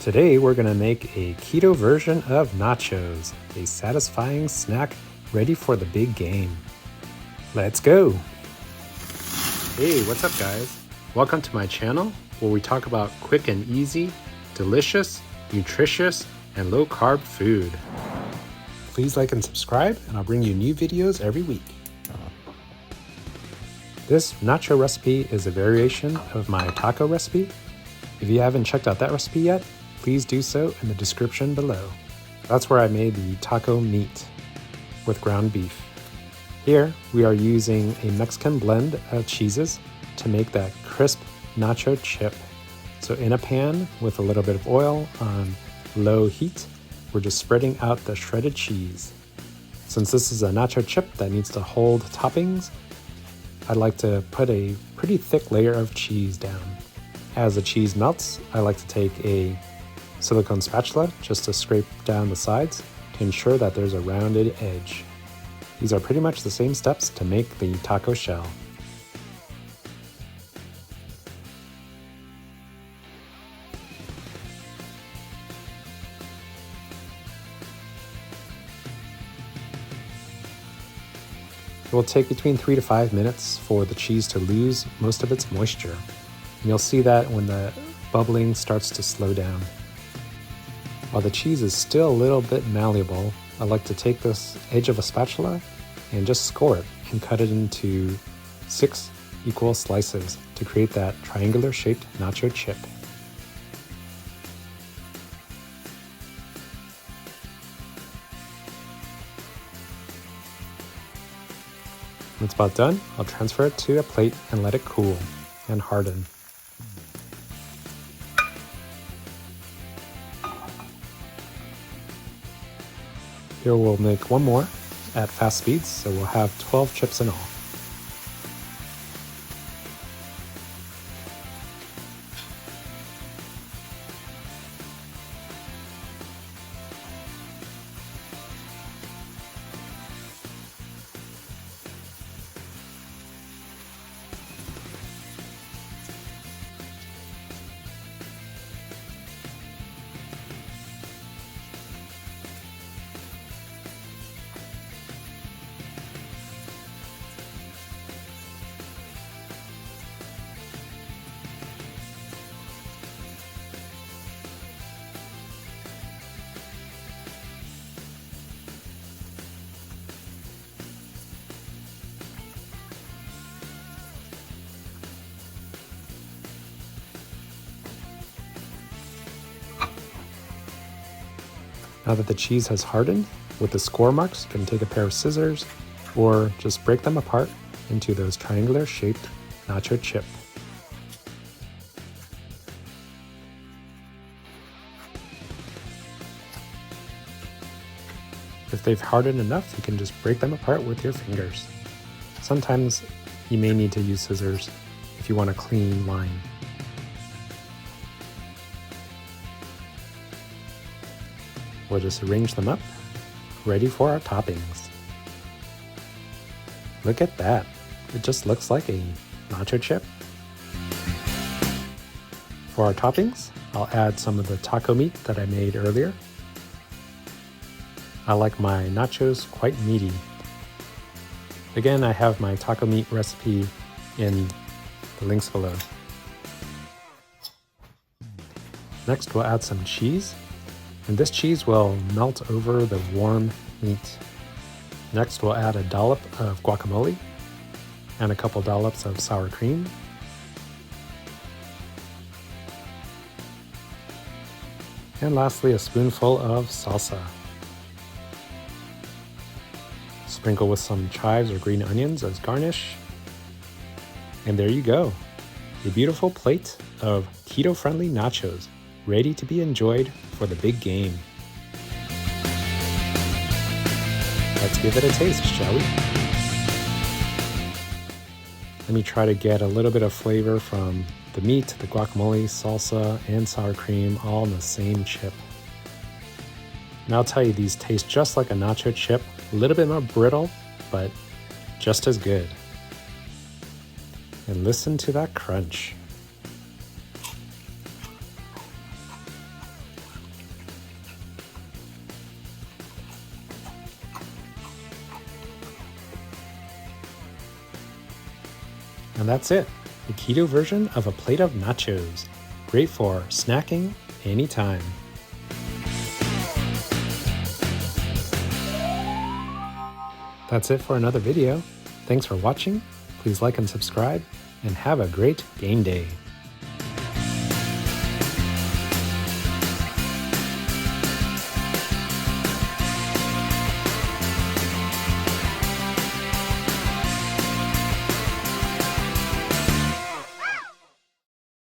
Today we're going to make a keto version of nachos, a satisfying snack ready for the big game. Let's go! Hey, what's up guys? Welcome to my channel where we talk about quick and easy, delicious, nutritious, and low carb food. Please like and subscribe and I'll bring you new videos every week. This nacho recipe is a variation of my taco recipe. If you haven't checked out that recipe yet, please do so in the description below. That's where I made the taco meat with ground beef. Here we are using a Mexican blend of cheeses to make that crisp nacho chip. So in a pan with a little bit of oil on low heat, we're just spreading out the shredded cheese. Since this is a nacho chip that needs to hold toppings, I'd like to put a pretty thick layer of cheese down. As the cheese melts, I like to take a silicone spatula just to scrape down the sides to ensure that there's a rounded edge. These are pretty much the same steps to make the taco shell. It will take between 3 to 5 minutes for the cheese to lose most of its moisture. And you'll see that when the bubbling starts to slow down. While the cheese is still a little bit malleable, I like to take this edge of a spatula and just score it and cut it into 6 equal slices to create that triangular shaped nacho chip. When it's about done, I'll transfer it to a plate and let it cool and harden. Here we'll make one more at fast speeds, so we'll have 12 chips in all. Now that the cheese has hardened, with the score marks, you can take a pair of scissors or just break them apart into those triangular shaped nacho chip. If they've hardened enough, you can just break them apart with your fingers. Sometimes you may need to use scissors if you want a clean line. We'll just arrange them up, ready for our toppings. Look at that, it just looks like a nacho chip. For our toppings, I'll add some of the taco meat that I made earlier. I like my nachos quite meaty. Again, I have my taco meat recipe in the links below. Next, we'll add some cheese. And this cheese will melt over the warm meat. Next, we'll add a dollop of guacamole and a couple dollops of sour cream. And lastly, a spoonful of salsa. Sprinkle with some chives or green onions as garnish. And there you go, a beautiful plate of keto-friendly nachos, ready to be enjoyed for the big game. Let's give it a taste, shall we? Let me try to get a little bit of flavor from the meat, the guacamole, salsa, and sour cream all in the same chip. And I'll tell you, these taste just like a nacho chip, a little bit more brittle, but just as good. And listen to that crunch. And that's it, the keto version of a plate of nachos. Great for snacking anytime. That's it for another video. Thanks for watching. Please like and subscribe, and have a great game day.